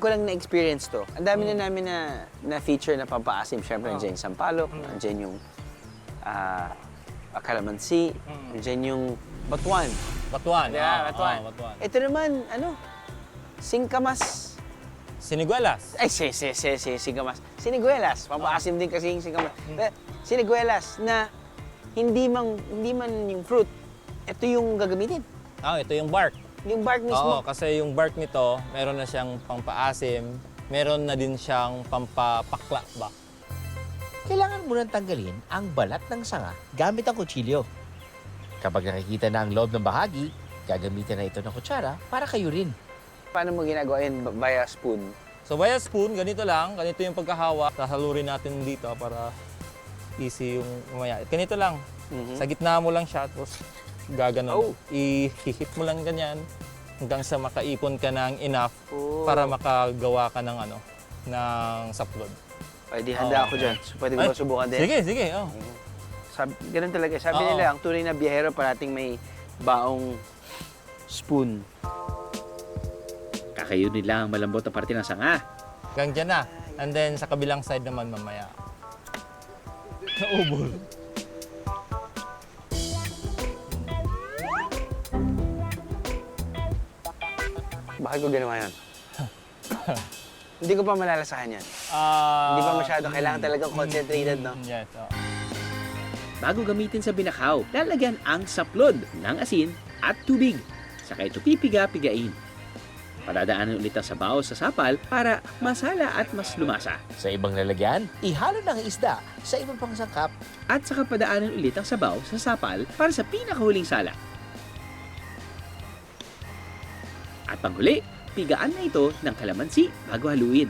ko lang na-experience to. Ang dami na namin na feature na pampaasim. Siyempre, nandiyan yung sampalok, nandiyan yung calamansi, nandiyan yung batuan. Batuan. Yeah, batuan. Batuan. Ito naman, singkamas. Siniguelas. Ay, singkamas. Siniguelas. Pampaasim din kasi yung singkamas. Siniguelas na hindi man yung fruit. Ito yung gagamitin. Ito yung bark. Yung bark mismo. Oo, kasi yung bark nito, meron na siyang pampaasim, meron na din siyang pampapakla ba? Kailangan mo nang tanggalin ang balat ng sanga gamit ang kutsilyo. Kapag nakikita na ang loob ng bahagi, gagamitin na ito ng kutsara para kayurin. Paano mo ginagawa yun via spoon? So via spoon, ganito lang, ganito yung pagkahawa. Sasalurin natin dito para easy yung umaya. Ganito lang, sa gitna mo lang siya, tapos gaganon. Ihihip mo lang ganyan hanggang sa makaipon ka ng enough para makagawa ka ng ng saplod. Ay, di handa ako dyan. So, pwede ko ba subukan din? Sige. Ganun talaga. Sabi nila, ang tunay na biyahero parating may baong spoon. Kakayunin lang ang malambot na parte ng sanga. Hanggang dyan na. And then sa kabilang side naman mamaya. Naubol. Bakit ko ginawa yun? Hindi ko pa malalasahan yan. Hindi pa masyado. Kailangan talagang concentrated, no? Yes. Bago gamitin sa binakaw, lalagyan ang saplod ng asin at tubig. Saka ito pipiga-pigain. Padadaanan ulit ang sabaw sa sapal para masala at mas lumasa. Sa ibang lalagyan, ihalo ng isda sa ibang pang sangkap. At saka padaanan ulit ang sabaw sa sapal para sa pinakahuling sala. At panghuli, pigaan na ito ng kalamansi bago haluin.